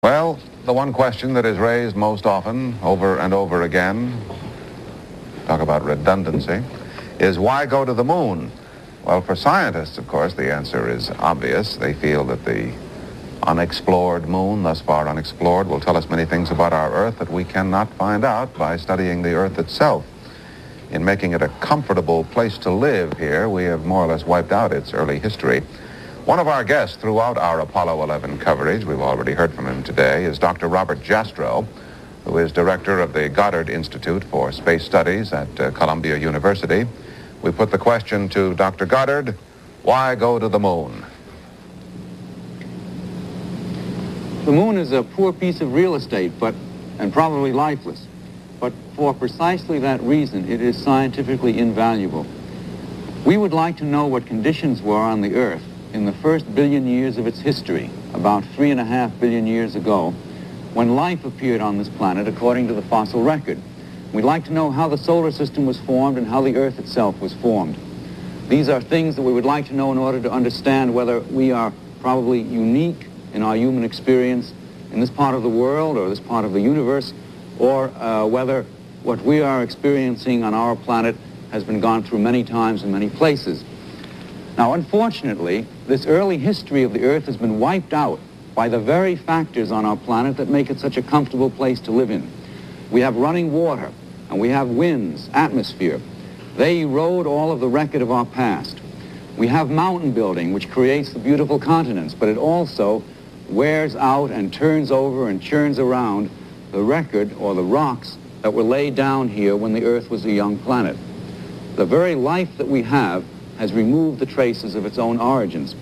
Well, the one question that is raised most often, over and over again, talk about redundancy, is why go to the moon? Well, for scientists, of course, the answer is obvious. They feel that the unexplored moon, thus far unexplored, will tell us many things about our Earth that we cannot find out by studying the Earth itself. In making it a comfortable place to live here, we have more or less wiped out its early history. One of our guests throughout our Apollo 11 coverage, we've already heard from him today, is Dr. Robert Jastrow, who is director of the Goddard Institute for Space Studies at Columbia University. We put the question to Dr. Goddard, why go to the moon? The moon is a poor piece of real estate, and probably lifeless. But for precisely that reason, it is scientifically invaluable. We would like to know what conditions were on the Earth in the first billion years of its history, about 3.5 billion years ago, when life appeared on this planet according to the fossil record. We'd like to know how the solar system was formed and how the Earth itself was formed. These are things that we would like to know in order to understand whether we are probably unique in our human experience in this part of the world or this part of the universe, or whether what we are experiencing on our planet has been gone through many times in many places. Now, unfortunately, this early history of the Earth has been wiped out by the very factors on our planet that make it such a comfortable place to live in. We have running water, and we have winds, atmosphere. They erode all of the record of our past. We have mountain building, which creates the beautiful continents, but it also wears out and turns over and churns around the record or the rocks that were laid down here when the Earth was a young planet. The very life that we have has removed the traces of its own origins.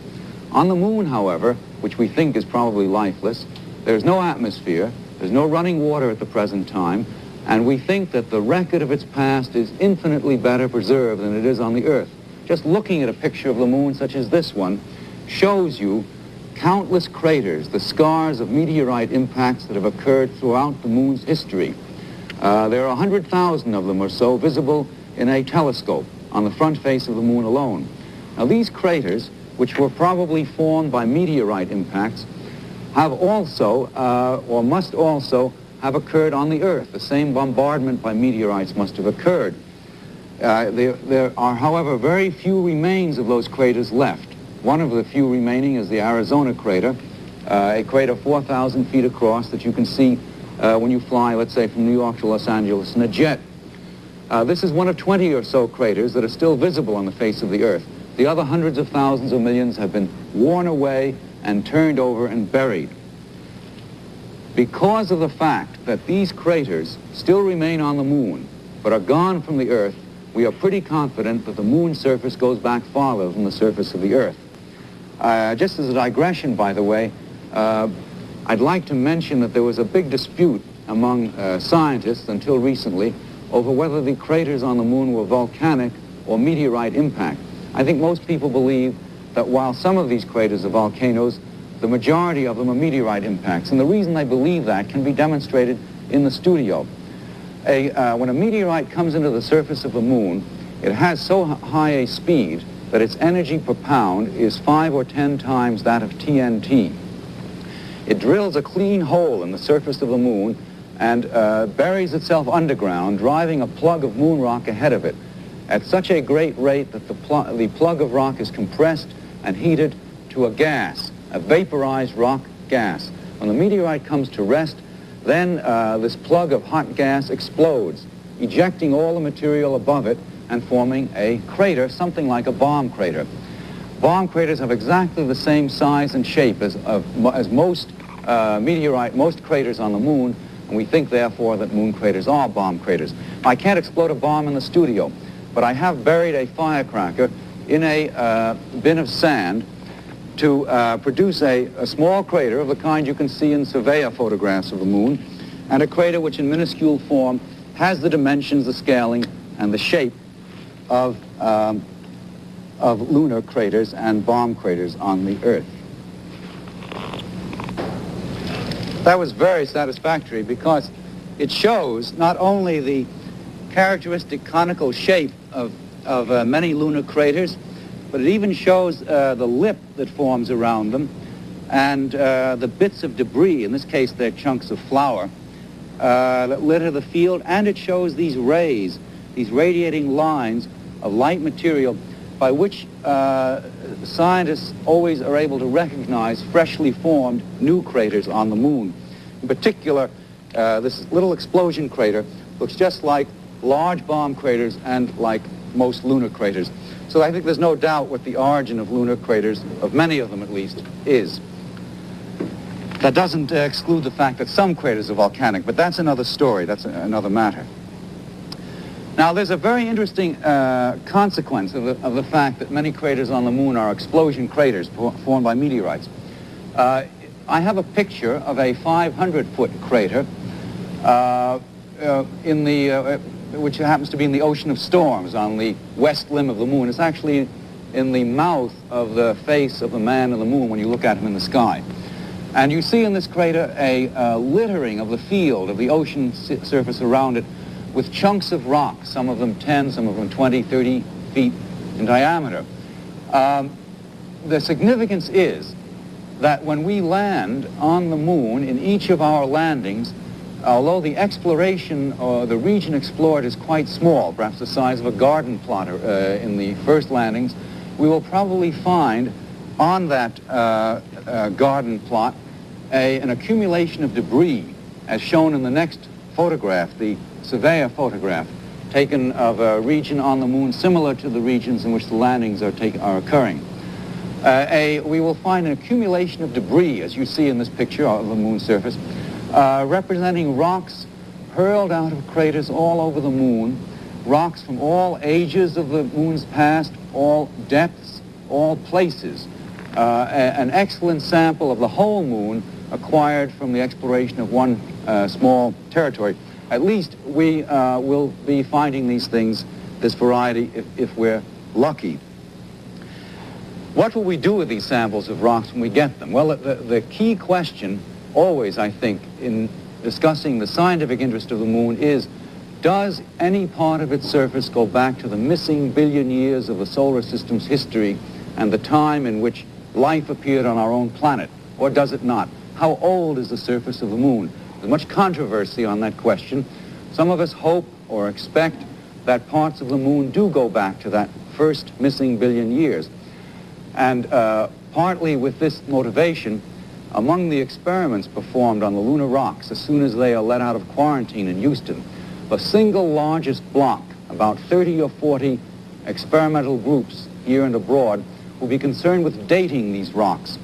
On the moon, however, which we think is probably lifeless, there's no atmosphere, there's no running water at the present time, and we think that the record of its past is infinitely better preserved than it is on the Earth. Just looking at a picture of the moon such as this one shows you countless craters, the scars of meteorite impacts that have occurred throughout the moon's history. There are 100,000 of them or so visible in a telescope on the front face of the moon alone. Now, these craters, which were probably formed by meteorite impacts, have also, or must also, have occurred on the Earth. The same bombardment by meteorites must have occurred. There are, however, very few remains of those craters left. One of the few remaining is the Arizona crater, a crater 4,000 feet across that you can see when you fly, let's say, from New York to Los Angeles in a jet. This is one of 20 or so craters that are still visible on the face of the Earth. The other hundreds of thousands of millions have been worn away and turned over and buried. Because of the fact that these craters still remain on the moon but are gone from the Earth, we are pretty confident that the moon's surface goes back farther than the surface of the Earth. Just as a digression, by the way, I'd like to mention that there was a big dispute among scientists until recently over whether the craters on the moon were volcanic or meteorite impact. I think most people believe that while some of these craters are volcanoes, the majority of them are meteorite impacts. And the reason they believe that can be demonstrated in the studio. When a meteorite comes into the surface of the moon, it has so high a speed that its energy per pound is 5 or 10 times that of TNT. It drills a clean hole in the surface of the moon and buries itself underground, driving a plug of moon rock ahead of it at such a great rate that the plug of rock is compressed and heated to a gas, a vaporized rock gas. When the meteorite comes to rest, then this plug of hot gas explodes, ejecting all the material above it and forming a crater, something like a bomb crater. Bomb craters have exactly the same size and shape as most craters on the moon, and we think, therefore, that moon craters are bomb craters. I can't explode a bomb in the studio, but I have buried a firecracker in a bin of sand to produce a small crater of the kind you can see in surveyor photographs of the moon, and a crater which in minuscule form has the dimensions, the scaling, and the shape of lunar craters and bomb craters on the Earth. That was very satisfactory because it shows not only the characteristic conical shape of many lunar craters, but it even shows the lip that forms around them, and the bits of debris, in this case they're chunks of flour, that litter the field, and it shows these rays, these radiating lines of light material by which scientists always are able to recognize freshly formed new craters on the moon. In particular, this little explosion crater looks just like large bomb craters and like most lunar craters. So I think there's no doubt what the origin of lunar craters, of many of them at least, is. That doesn't exclude the fact that some craters are volcanic, but that's another story, that's another matter. Now, there's a very interesting consequence of the fact that many craters on the moon are explosion craters formed by meteorites. I have a picture of a 500-foot crater which happens to be in the ocean of storms on the west limb of the moon. It's actually in the mouth of the face of the man on the moon when you look at him in the sky. And you see in this crater a littering of the field, of the ocean surface around it, with chunks of rock, some of them 10, some of them 20, 30 feet in diameter. The significance is that when we land on the moon, in each of our landings, although the exploration or the region explored is quite small, perhaps the size of a garden plot in the first landings, we will probably find on that garden plot an accumulation of debris, as shown in the next photograph, the surveyor photograph, taken of a region on the moon similar to the regions in which the landings are occurring. We will find an accumulation of debris, as you see in this picture of the moon surface, representing rocks hurled out of craters all over the moon, rocks from all ages of the moon's past, all depths, all places. An excellent sample of the whole moon acquired from the exploration of one small territory. At least we will be finding these things, this variety, if we're lucky. What will we do with these samples of rocks when we get them? Well, the key question always, I think, in discussing the scientific interest of the moon is, does any part of its surface go back to the missing billion years of the solar system's history and the time in which life appeared on our own planet, or does it not? How old is the surface of the moon? There's much controversy on that question. Some of us hope or expect that parts of the moon do go back to that first missing billion years. And partly with this motivation, among the experiments performed on the lunar rocks as soon as they are let out of quarantine in Houston, the single largest block, about 30 or 40 experimental groups here and abroad, will be concerned with dating these rocks.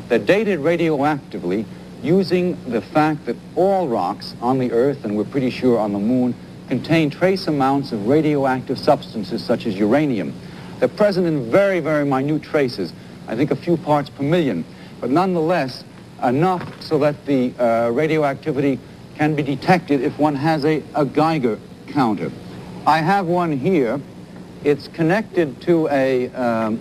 They're dated radioactively using the fact that all rocks on the Earth, and we're pretty sure on the moon, contain trace amounts of radioactive substances such as uranium. They're present in very, very minute traces, I think a few parts per million, but nonetheless enough so that the radioactivity can be detected if one has a Geiger counter. I have one here. It's connected to an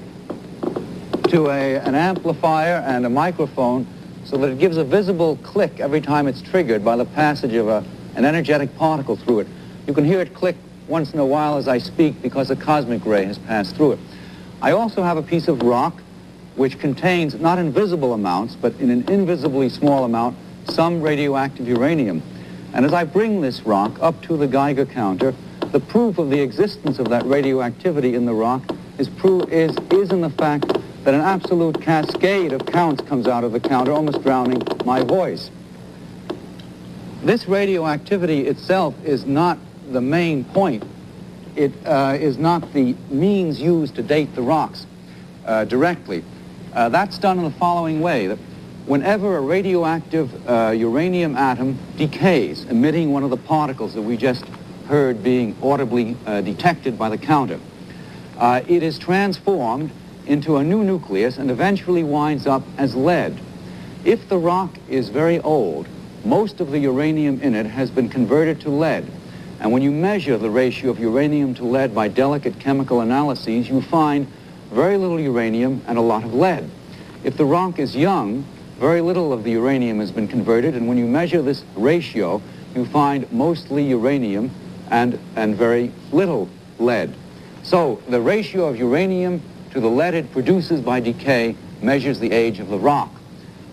amplifier and a microphone so that it gives a visible click every time it's triggered by the passage of an energetic particle through it. You can hear it click once in a while as I speak because a cosmic ray has passed through it. I also have a piece of rock which contains not invisible amounts, but in an invisibly small amount, some radioactive uranium. And as I bring this rock up to the Geiger counter, the proof of the existence of that radioactivity in the rock is in the fact that an absolute cascade of counts comes out of the counter, almost drowning my voice. This radioactivity itself is not the main point. It is not the means used to date the rocks directly. That's done in the following way, that whenever a radioactive uranium atom decays, emitting one of the particles that we just heard being audibly detected by the counter, it is transformed into a new nucleus and eventually winds up as lead. If the rock is very old, most of the uranium in it has been converted to lead. And when you measure the ratio of uranium to lead by delicate chemical analyses, you find very little uranium and a lot of lead. If the rock is young, very little of the uranium has been converted, and when you measure this ratio, you find mostly uranium and very little lead. So the ratio of uranium to the lead it produces by decay measures the age of the rock.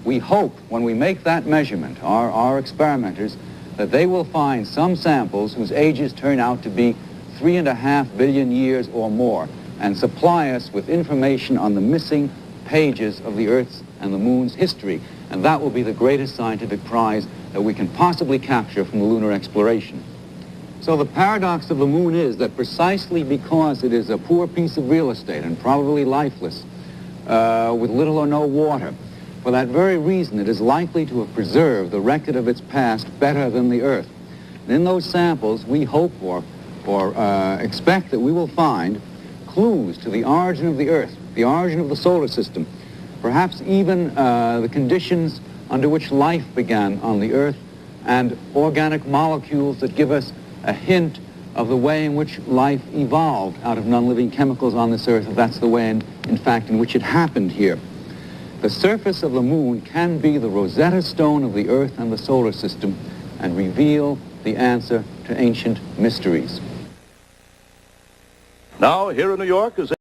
we hope when we make that measurement, our experimenters, that they will find some samples whose ages turn out to be 3.5 billion years or more, and supply us with information on the missing pages of the Earth's and the Moon's history. And that will be the greatest scientific prize that we can possibly capture from the lunar exploration. So the paradox of the Moon is that precisely because it is a poor piece of real estate and probably lifeless, with little or no water, for that very reason it is likely to have preserved the record of its past better than the Earth. And in those samples we hope or expect that we will find clues to the origin of the Earth, the origin of the solar system, perhaps even the conditions under which life began on the Earth, and organic molecules that give us a hint of the way in which life evolved out of non-living chemicals on this Earth, if that's the way, in fact, in which it happened here. The surface of the Moon can be the Rosetta Stone of the Earth and the solar system and reveal the answer to ancient mysteries. Now, here in New York is